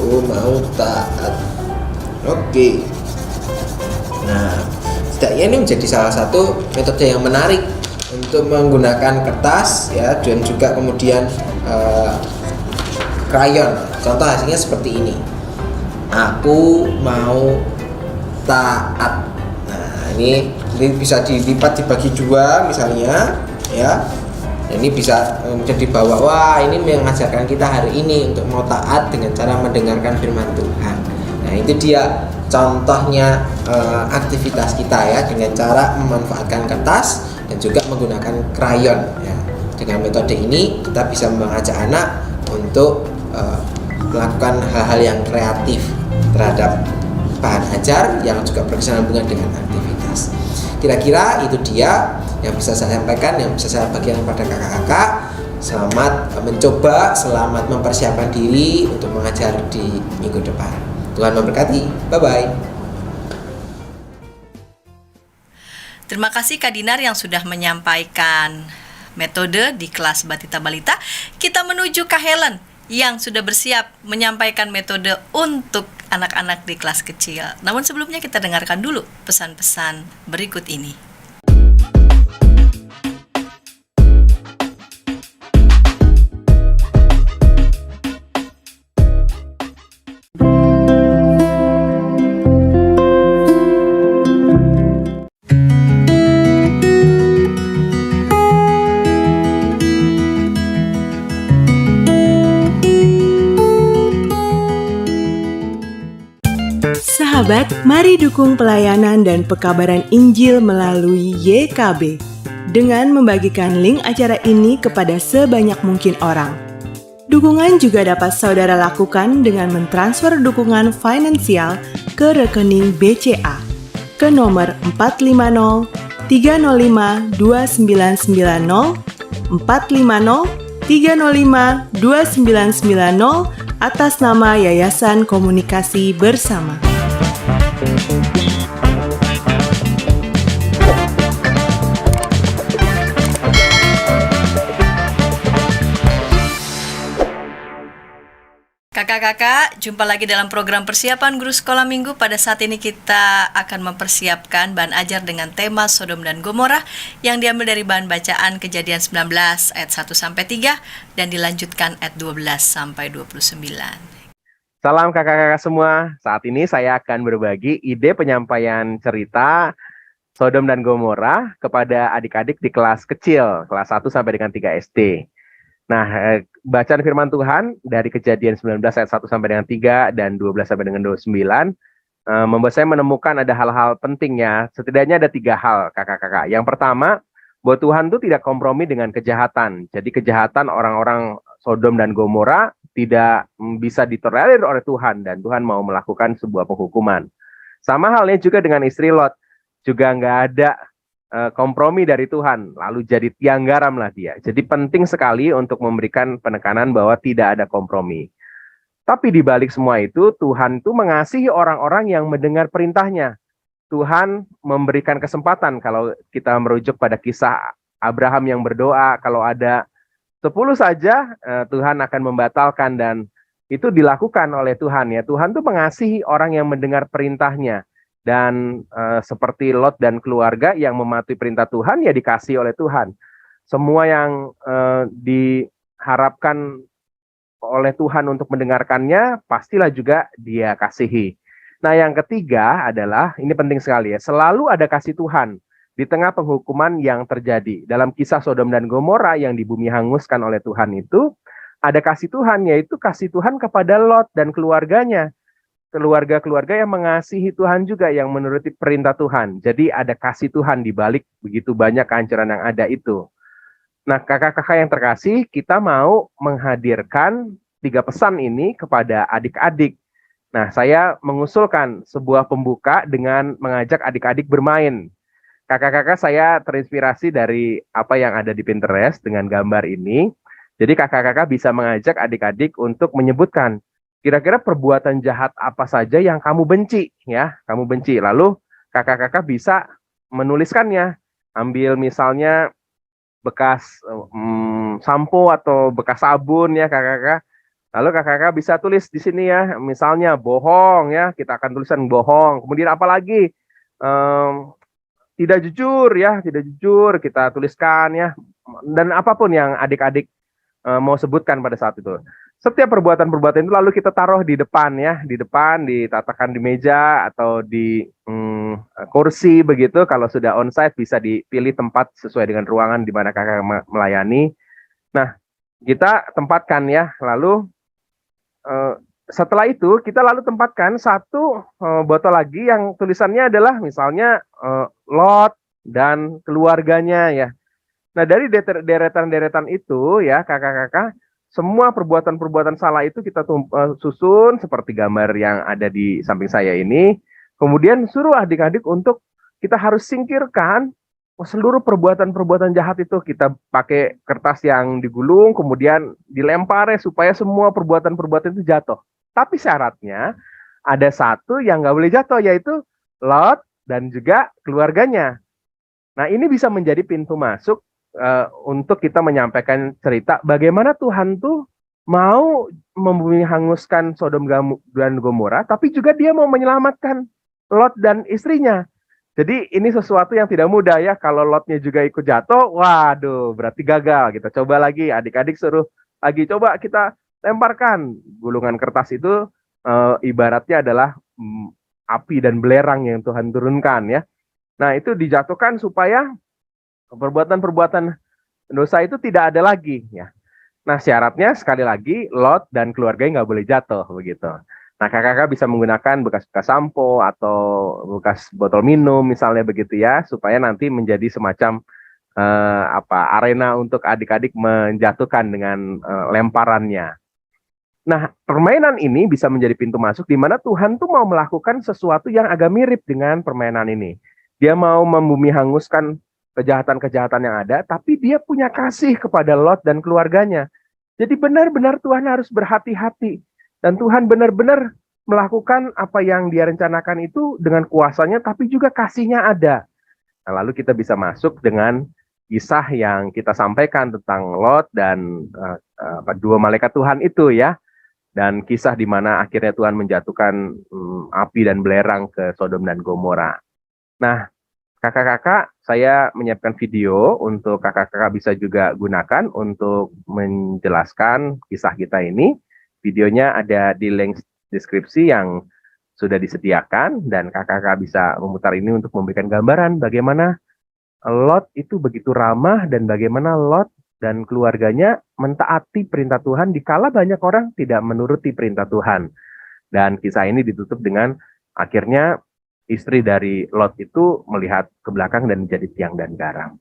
Oh mau taat. Oke. Nah, setidaknya ini menjadi salah satu metode yang menarik untuk menggunakan kertas ya, dan juga kemudian krayon. Contoh hasilnya seperti ini. Aku mau taat. Nah, ini bisa dilipat dibagi dua misalnya ya. Ini bisa menjadi bahwa wah ini mengajarkan kita hari ini untuk mau taat dengan cara mendengarkan firman Tuhan. Nah, itu dia contohnya aktivitas kita ya, dengan cara memanfaatkan kertas dan juga menggunakan krayon ya. Dengan metode ini kita bisa mengajak anak untuk melakukan hal-hal yang kreatif terhadap bahan ajar yang juga berkesinambungan dengan aktivitas. Kira-kira itu dia yang bisa saya sampaikan, yang bisa saya bagikan kepada kakak-kakak. Selamat mencoba, selamat mempersiapkan diri untuk mengajar di minggu depan. Tuhan memberkati. Bye-bye. Terima kasih Kak Dinar yang sudah menyampaikan metode di kelas Batita Balita. Kita menuju Kak Helen yang sudah bersiap menyampaikan metode untuk anak-anak di kelas kecil. Namun sebelumnya kita dengarkan dulu pesan-pesan berikut ini. Sahabat Mari dukung pelayanan dan pekabaran Injil melalui YKB dengan membagikan link acara ini kepada sebanyak mungkin orang. Dukungan juga dapat saudara lakukan dengan mentransfer dukungan finansial ke rekening BCA ke nomor 450 305 2990 450 305 2990 atas nama Yayasan Komunikasi Bersama. Kakak-kakak, jumpa lagi dalam program persiapan guru sekolah minggu. Pada saat ini kita akan mempersiapkan bahan ajar dengan tema Sodom dan Gomora yang diambil dari bahan bacaan Kejadian 19 ayat 1-3 dan dilanjutkan ayat 12 sampai 29. Salam kakak-kakak semua. Saat ini saya akan berbagi ide penyampaian cerita Sodom dan Gomora kepada adik-adik di kelas kecil, kelas 1 sampai dengan 3 SD. Nah, bacaan firman Tuhan dari Kejadian 19 ayat 1 sampai dengan 3 dan 12 sampai dengan 29 membuat saya menemukan ada hal-hal pentingnya. Setidaknya ada 3 hal, kakak-kakak. Yang pertama, bahwa Tuhan itu tidak kompromi dengan kejahatan. Jadi kejahatan orang-orang Sodom dan Gomora tidak bisa ditolerir oleh Tuhan, dan Tuhan mau melakukan sebuah penghukuman. Sama halnya juga dengan istri Lot, juga nggak ada kompromi dari Tuhan, lalu jadi tiang garam lah dia. Jadi penting sekali untuk memberikan penekanan bahwa tidak ada kompromi. Tapi di balik semua itu, Tuhan itu mengasihi orang-orang yang mendengar perintahnya. Tuhan memberikan kesempatan, kalau kita merujuk pada kisah Abraham yang berdoa, kalau ada 10 saja, Tuhan akan membatalkan, dan itu dilakukan oleh Tuhan. Ya, Tuhan tuh mengasihi orang yang mendengar perintahnya. Dan seperti Lot dan keluarga yang mematuhi perintah Tuhan, ya dikasih oleh Tuhan. Semua yang diharapkan oleh Tuhan untuk mendengarkannya, pastilah juga dia kasihi. Nah, yang ketiga adalah, ini penting sekali ya, selalu ada kasih Tuhan di tengah penghukuman yang terjadi. Dalam kisah Sodom dan Gomora yang di bumi hanguskan oleh Tuhan itu, ada kasih Tuhan, yaitu kasih Tuhan kepada Lot dan keluarganya. Keluarga-keluarga yang mengasihi Tuhan juga, yang menuruti perintah Tuhan. Jadi ada kasih Tuhan di balik begitu banyak kehancuran yang ada itu. Nah, kakak-kakak yang terkasih, kita mau menghadirkan 3 pesan ini kepada adik-adik. Nah, saya mengusulkan sebuah pembuka dengan mengajak adik-adik bermain. Kakak-kakak, saya terinspirasi dari apa yang ada di Pinterest dengan gambar ini. Jadi kakak-kakak bisa mengajak adik-adik untuk menyebutkan kira-kira perbuatan jahat apa saja yang kamu benci, ya, kamu benci. Lalu kakak-kakak bisa menuliskannya. Ambil misalnya bekas sampo atau bekas sabun, ya kakak-kakak. Lalu kakak-kakak bisa tulis di sini ya, misalnya bohong, ya, kita akan tulisan bohong. Kemudian apa lagi? Tidak jujur, ya, tidak jujur kita tuliskan, ya. Dan apapun yang adik-adik mau sebutkan pada saat itu. Setiap perbuatan-perbuatan itu lalu kita taruh di depan, ya, di depan, ditatakan di meja atau di kursi begitu. Kalau sudah onsite bisa dipilih tempat sesuai dengan ruangan di mana kakak melayani. Nah, kita tempatkan, ya. Lalu setelah itu kita lalu tempatkan satu botol lagi yang tulisannya adalah misalnya Lot dan keluarganya, ya. Nah, dari deretan-deretan itu, ya, kakak-kakak, semua perbuatan-perbuatan salah itu kita susun seperti gambar yang ada di samping saya ini. Kemudian suruh adik-adik untuk kita harus singkirkan seluruh perbuatan-perbuatan jahat itu. Kita pakai kertas yang digulung, kemudian dilempar ya, supaya semua perbuatan-perbuatan itu jatuh. Tapi syaratnya ada satu yang nggak boleh jatuh, yaitu Lot dan juga keluarganya. Nah, ini bisa menjadi pintu masuk untuk kita menyampaikan cerita bagaimana Tuhan tuh mau membumi hanguskan Sodom dan Gomora, tapi juga dia mau menyelamatkan Lot dan istrinya. Jadi ini sesuatu yang tidak mudah, ya. Kalau Lotnya juga ikut jatuh, waduh, berarti gagal. Kita coba lagi, adik-adik suruh lagi, coba kita lemparkan. Gulungan kertas itu ibaratnya adalah api dan belerang yang Tuhan turunkan, ya. Nah, itu dijatuhkan supaya perbuatan-perbuatan dosa itu tidak ada lagi, ya. Nah, syaratnya sekali lagi Lot dan keluarganya nggak boleh jatuh begitu. Nah, kakak-kakak bisa menggunakan bekas-bekas sampo atau bekas botol minum misalnya begitu ya, supaya nanti menjadi semacam arena untuk adik-adik menjatuhkan dengan lemparannya. Nah, permainan ini bisa menjadi pintu masuk di mana Tuhan tuh mau melakukan sesuatu yang agak mirip dengan permainan ini. Dia mau membumi hanguskan kejahatan-kejahatan yang ada, tapi dia punya kasih kepada Lot dan keluarganya. Jadi benar-benar Tuhan harus berhati-hati. Dan Tuhan benar-benar melakukan apa yang dia rencanakan itu dengan kuasanya, tapi juga kasihnya ada. Nah, lalu kita bisa masuk dengan kisah yang kita sampaikan tentang Lot dan dua malaikat Tuhan itu ya. Dan kisah di mana akhirnya Tuhan menjatuhkan api dan belerang ke Sodom dan Gomora. Nah, kakak-kakak, saya menyiapkan video untuk kakak-kakak bisa juga gunakan untuk menjelaskan kisah kita ini. Videonya ada di link deskripsi yang sudah disediakan, dan kakak-kakak bisa memutar ini untuk memberikan gambaran bagaimana Lot itu begitu ramah dan bagaimana Lot dan keluarganya mentaati perintah Tuhan dikala banyak orang tidak menuruti perintah Tuhan. Dan kisah ini ditutup dengan akhirnya istri dari Lot itu melihat ke belakang dan menjadi tiang dan garam.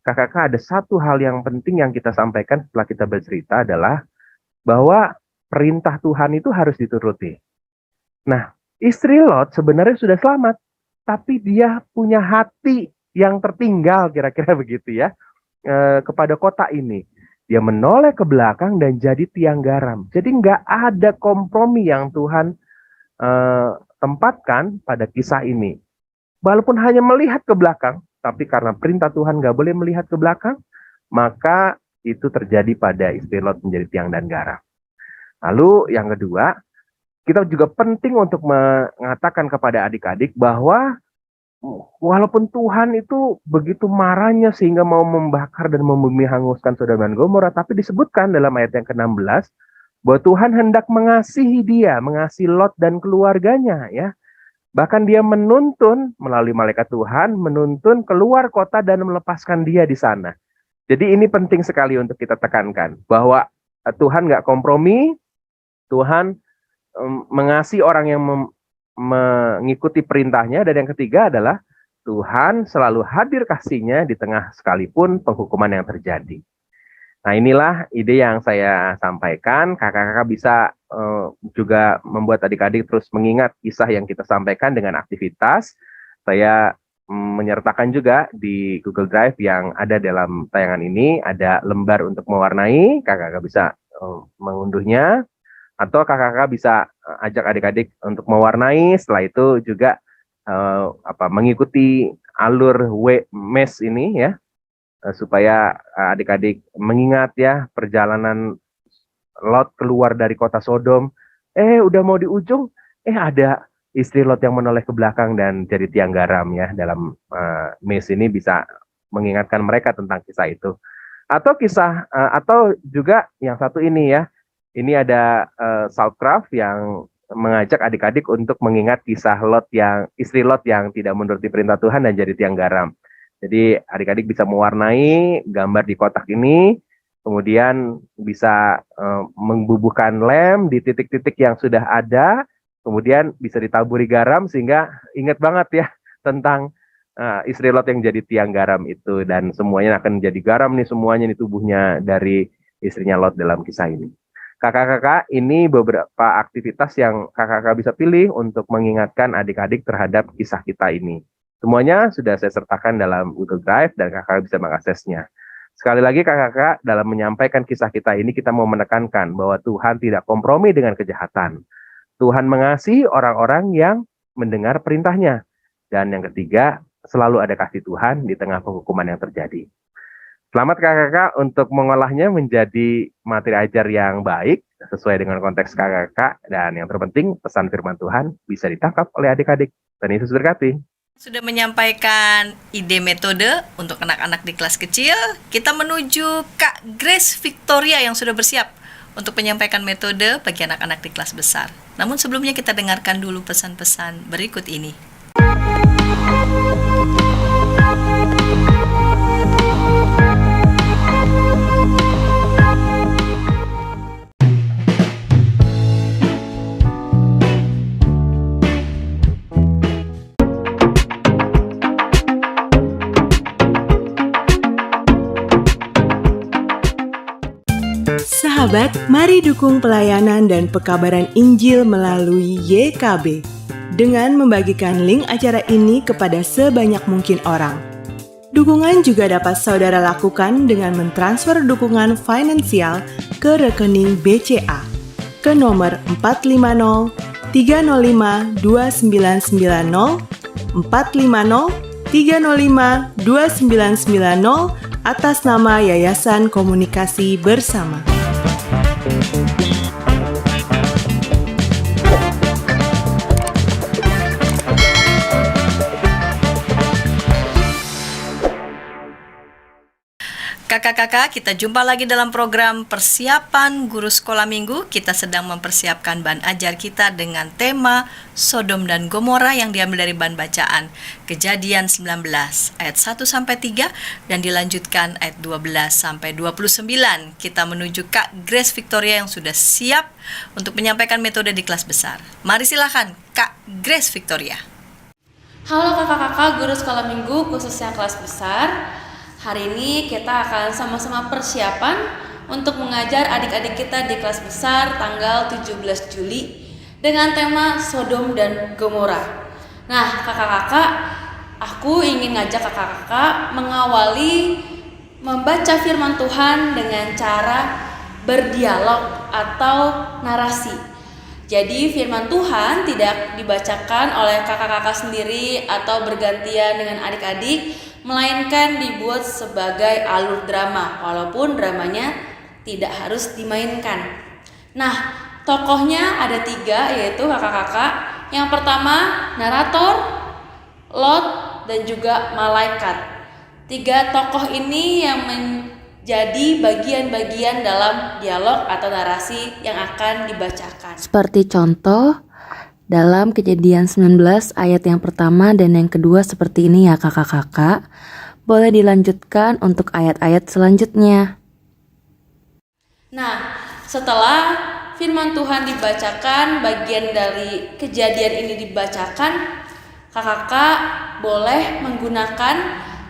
Kakak-kakak, ada satu hal yang penting yang kita sampaikan setelah kita bercerita adalah bahwa perintah Tuhan itu harus dituruti. Nah, istri Lot sebenarnya sudah selamat, tapi dia punya hati yang tertinggal, kira-kira begitu ya, kepada kota ini. Dia menoleh ke belakang dan jadi tiang garam. Jadi nggak ada kompromi yang Tuhan tempatkan pada kisah ini. Walaupun hanya melihat ke belakang, tapi karena perintah Tuhan nggak boleh melihat ke belakang, maka itu terjadi pada istri Lot menjadi tiang dan garam. Lalu yang kedua, kita juga penting untuk mengatakan kepada adik-adik bahwa walaupun Tuhan itu begitu marahnya sehingga mau membakar dan membumi hanguskan Sodom dan Gomora, tapi disebutkan dalam ayat yang ke-16 bahwa Tuhan hendak mengasihi dia, mengasihi Lot dan keluarganya ya. Bahkan dia menuntun melalui malaikat Tuhan, menuntun keluar kota dan melepaskan dia di sana. Jadi ini penting sekali untuk kita tekankan bahwa Tuhan nggak kompromi, Tuhan mengasihi orang yang mengikuti perintahnya, dan yang ketiga adalah Tuhan selalu hadir kasih-Nya di tengah sekalipun penghukuman yang terjadi. Nah, inilah ide yang saya sampaikan. Kakak-kakak bisa juga membuat adik-adik terus mengingat kisah yang kita sampaikan dengan aktivitas. Saya menyertakan juga di Google Drive yang ada dalam tayangan ini, ada lembar untuk mewarnai. Kakak-kakak bisa mengunduhnya, atau kakak-kakak bisa ajak adik-adik untuk mewarnai. Setelah itu juga mengikuti alur mes ini ya, supaya adik-adik mengingat ya perjalanan Lot keluar dari kota Sodom. Udah mau di ujung, ada istri Lot yang menoleh ke belakang dan jadi tiang garam ya. Dalam mes ini bisa mengingatkan mereka tentang kisah itu. Atau kisah atau juga yang satu ini ya. Ini ada Saltcraft yang mengajak adik-adik untuk mengingat kisah istri Lot yang tidak menuruti perintah Tuhan dan jadi tiang garam. Jadi adik-adik bisa mewarnai gambar di kotak ini, kemudian bisa membubuhkan lem di titik-titik yang sudah ada, kemudian bisa ditaburi garam sehingga ingat banget ya tentang istri Lot yang jadi tiang garam itu, dan semuanya akan jadi garam nih semuanya di tubuhnya dari istrinya Lot dalam kisah ini. Kakak-kakak, ini beberapa aktivitas yang kakak-kakak bisa pilih untuk mengingatkan adik-adik terhadap kisah kita ini. Semuanya sudah saya sertakan dalam Google Drive dan kakak bisa mengaksesnya. Sekali lagi kakak-kakak, dalam menyampaikan kisah kita ini kita mau menekankan bahwa Tuhan tidak kompromi dengan kejahatan. Tuhan mengasihi orang-orang yang mendengar perintahnya. Dan yang ketiga, selalu ada kasih Tuhan di tengah penghukuman yang terjadi. Selamat kakak-kakak untuk mengolahnya menjadi materi ajar yang baik sesuai dengan konteks kakak-kakak, dan yang terpenting pesan firman Tuhan bisa ditangkap oleh adik-adik. Dan Yesus berkati. Sudah menyampaikan ide metode untuk anak-anak di kelas kecil, kita menuju Kak Grace Victoria yang sudah bersiap untuk menyampaikan metode bagi anak-anak di kelas besar. Namun sebelumnya kita dengarkan dulu pesan-pesan berikut ini. Sahabat, mari dukung pelayanan dan pekabaran Injil melalui YKB dengan membagikan link acara ini kepada sebanyak mungkin orang. Dukungan juga dapat saudara lakukan dengan mentransfer dukungan finansial ke rekening BCA ke nomor 450 305 2990 450 305 2990 atas nama Yayasan Komunikasi Bersama. Kakak-kakak, kita jumpa lagi dalam program Persiapan Guru Sekolah Minggu. Kita sedang mempersiapkan bahan ajar kita dengan tema Sodom dan Gomora yang diambil dari bahan bacaan Kejadian 19 ayat 1-3 dan dilanjutkan ayat 12-29. Kita menuju Kak Grace Victoria yang sudah siap untuk menyampaikan metode di kelas besar. Mari silakan Kak Grace Victoria. Halo kakak-kakak guru sekolah minggu khususnya kelas besar. Hari ini kita akan sama-sama persiapan untuk mengajar adik-adik kita di kelas besar tanggal 17 Juli dengan tema Sodom dan Gomora. Nah kakak-kakak, aku ingin ngajak kakak-kakak mengawali membaca firman Tuhan dengan cara berdialog atau narasi. Jadi firman Tuhan tidak dibacakan oleh kakak-kakak sendiri atau bergantian dengan adik-adik, melainkan dibuat sebagai alur drama, walaupun dramanya tidak harus dimainkan. Nah, tokohnya ada 3, yaitu kakak-kakak. Yang pertama, narator, Lot, dan juga malaikat. 3 tokoh ini yang menjadi bagian-bagian dalam dialog atau narasi yang akan dibacakan. Seperti contoh dalam Kejadian 19 ayat yang pertama dan yang kedua seperti ini ya kakak-kakak. Boleh dilanjutkan untuk ayat-ayat selanjutnya. Nah, setelah firman Tuhan dibacakan, bagian dari kejadian ini dibacakan, kakak-kakak boleh menggunakan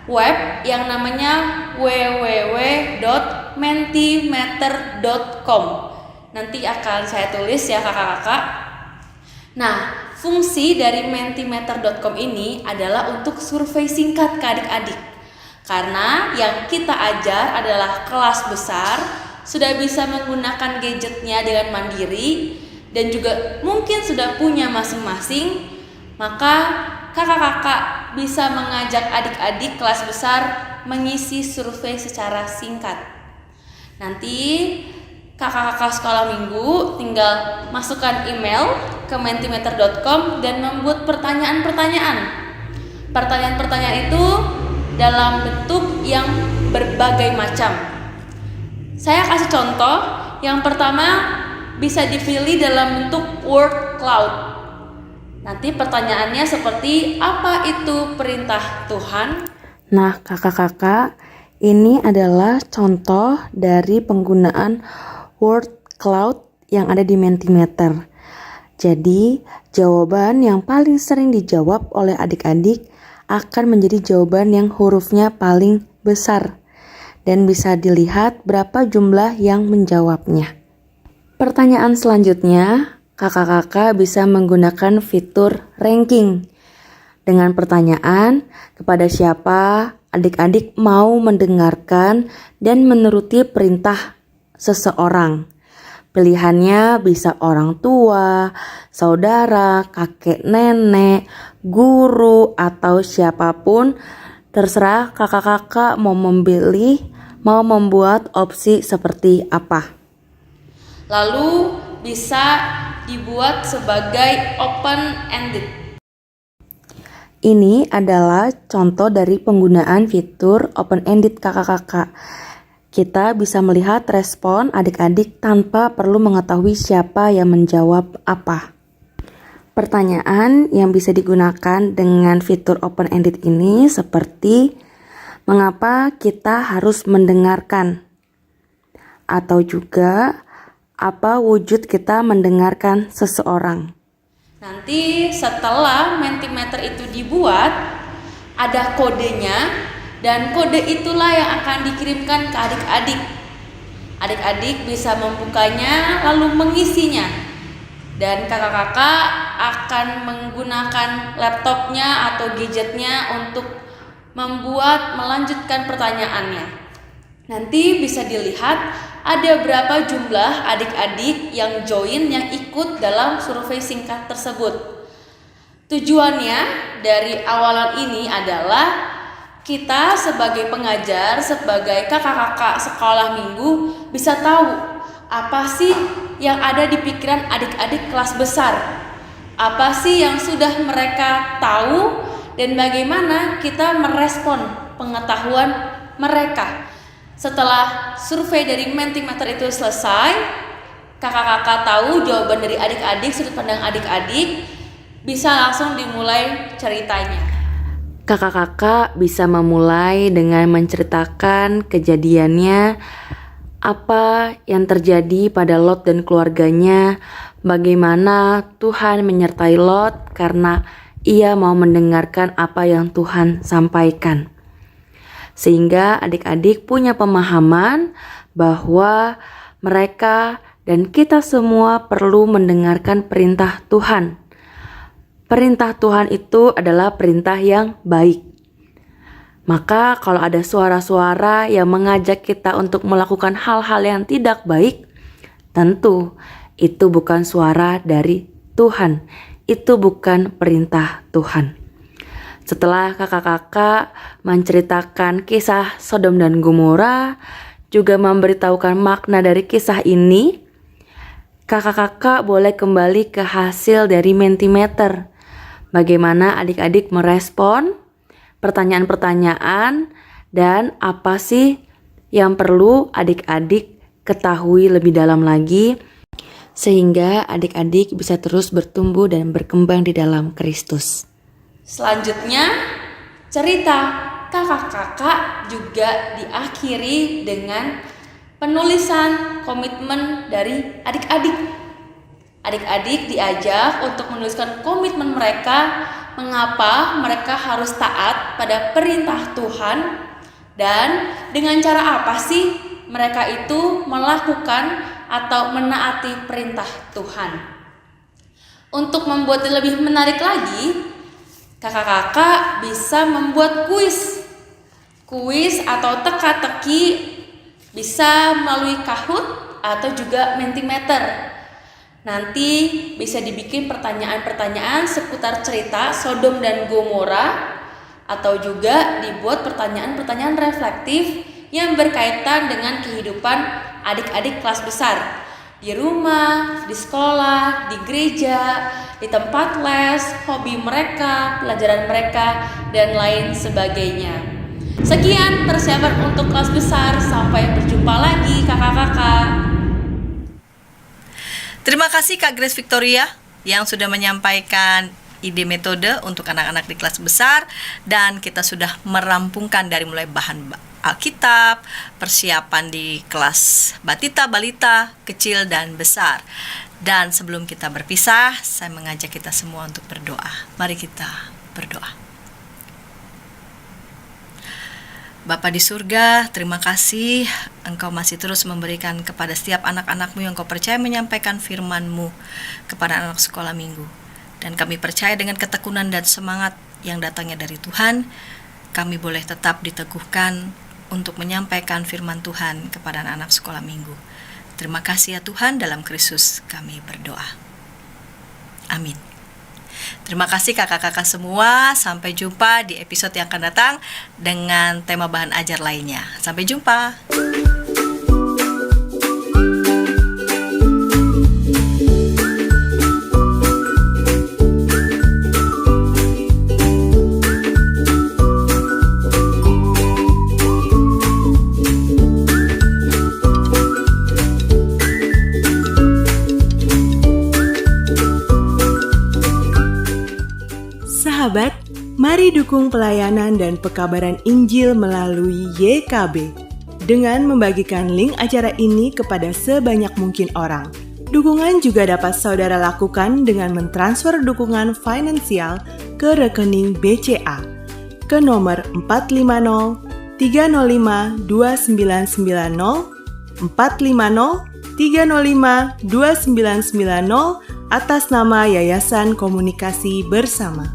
web yang namanya www.mentimeter.com. Nanti akan saya tulis ya kakak-kakak. Nah, fungsi dari mentimeter.com ini adalah untuk survei singkat ke adik-adik. Karena yang kita ajar adalah kelas besar, sudah bisa menggunakan gadgetnya dengan mandiri, dan juga mungkin sudah punya masing-masing, maka kakak-kakak bisa mengajak adik-adik kelas besar mengisi survei secara singkat. Nanti kakak-kakak sekolah minggu tinggal masukkan email ke mentimeter.com dan membuat pertanyaan-pertanyaan. Pertanyaan-pertanyaan itu dalam bentuk yang berbagai macam. Saya kasih contoh. Yang pertama bisa dipilih dalam bentuk word cloud. Nanti pertanyaannya seperti apa itu perintah Tuhan? Nah kakak-kakak, ini adalah contoh dari penggunaan word cloud yang ada di Mentimeter. Jadi, jawaban yang paling sering dijawab oleh adik-adik akan menjadi jawaban yang hurufnya paling besar dan bisa dilihat berapa jumlah yang menjawabnya. Pertanyaan selanjutnya, kakak-kakak bisa menggunakan fitur ranking. Dengan pertanyaan, kepada siapa adik-adik mau mendengarkan dan menuruti perintah seseorang. Pilihannya bisa orang tua, saudara, kakek nenek, guru, atau siapapun. Terserah kakak-kakak mau membuat opsi seperti apa. Lalu bisa dibuat sebagai open-ended. Ini adalah contoh dari penggunaan fitur open-ended kakak-kakak. Kita bisa melihat respon adik-adik tanpa perlu mengetahui siapa yang menjawab apa. Pertanyaan yang bisa digunakan dengan fitur open-ended ini seperti mengapa kita harus mendengarkan? Atau juga apa wujud kita mendengarkan seseorang? Nanti setelah Mentimeter itu dibuat, ada kodenya, dan kode itulah yang akan dikirimkan ke adik-adik. Adik-adik bisa membukanya lalu mengisinya. Dan kakak-kakak akan menggunakan laptopnya atau gadgetnya untuk melanjutkan pertanyaannya. Nanti bisa dilihat ada berapa jumlah adik-adik yang join, yang ikut dalam survei singkat tersebut. Tujuannya dari awalan ini adalah kita sebagai pengajar, sebagai kakak-kakak sekolah minggu bisa tahu apa sih yang ada di pikiran adik-adik kelas besar. Apa sih yang sudah mereka tahu dan bagaimana kita merespon pengetahuan mereka. Setelah survei dari Mentimeter itu selesai, kakak-kakak tahu jawaban dari adik-adik, sudut pandang adik-adik, bisa langsung dimulai ceritanya. Kakak-kakak bisa memulai dengan menceritakan kejadiannya, apa yang terjadi pada Lot dan keluarganya, bagaimana Tuhan menyertai Lot karena ia mau mendengarkan apa yang Tuhan sampaikan. Sehingga adik-adik punya pemahaman bahwa mereka dan kita semua perlu mendengarkan perintah Tuhan. Perintah Tuhan itu adalah perintah yang baik. Maka kalau ada suara-suara yang mengajak kita untuk melakukan hal-hal yang tidak baik, tentu itu bukan suara dari Tuhan. Itu bukan perintah Tuhan. Setelah kakak-kakak menceritakan kisah Sodom dan Gomora, juga memberitahukan makna dari kisah ini, kakak-kakak boleh kembali ke hasil dari Mentimeter. Bagaimana adik-adik merespon pertanyaan-pertanyaan dan apa sih yang perlu adik-adik ketahui lebih dalam lagi sehingga adik-adik bisa terus bertumbuh dan berkembang di dalam Kristus. Selanjutnya, cerita kakak-kakak juga diakhiri dengan penulisan komitmen dari adik-adik. Adik-adik diajak untuk menuliskan komitmen mereka, mengapa mereka harus taat pada perintah Tuhan, dan dengan cara apa sih mereka itu melakukan atau menaati perintah Tuhan. Untuk membuat lebih menarik lagi, kakak-kakak bisa membuat kuis atau teka-teki, bisa melalui Kahoot atau juga Mentimeter. Nanti bisa dibikin pertanyaan-pertanyaan seputar cerita Sodom dan Gomora, atau juga dibuat pertanyaan-pertanyaan reflektif yang berkaitan dengan kehidupan adik-adik kelas besar di rumah, di sekolah, di gereja, di tempat les, hobi mereka, pelajaran mereka, dan lain sebagainya. Sekian persiapan untuk kelas besar. Sampai berjumpa lagi kakak-kakak. Terima kasih Kak Grace Victoria yang sudah menyampaikan ide metode untuk anak-anak di kelas besar, dan kita sudah merampungkan dari mulai bahan Alkitab, persiapan di kelas batita, balita, kecil dan besar. Dan sebelum kita berpisah, saya mengajak kita semua untuk berdoa. Mari kita berdoa. Bapa di surga, terima kasih Engkau masih terus memberikan kepada setiap anak-anak-Mu yang Kau percaya menyampaikan firman-Mu kepada anak sekolah minggu. Dan kami percaya dengan ketekunan dan semangat yang datangnya dari Tuhan, kami boleh tetap diteguhkan untuk menyampaikan firman Tuhan kepada anak-anak sekolah minggu. Terima kasih ya Tuhan, dalam Kristus kami berdoa. Amin. Terima kasih kakak-kakak semua. Sampai jumpa di episode yang akan datang dengan tema bahan ajar lainnya. Sampai jumpa. Sahabat, mari dukung pelayanan dan pekabaran Injil melalui YKB dengan membagikan link acara ini kepada sebanyak mungkin orang. Dukungan juga dapat saudara lakukan dengan mentransfer dukungan finansial ke rekening BCA ke nomor 450 305 2990 450-305-2990 atas nama Yayasan Komunikasi Bersama.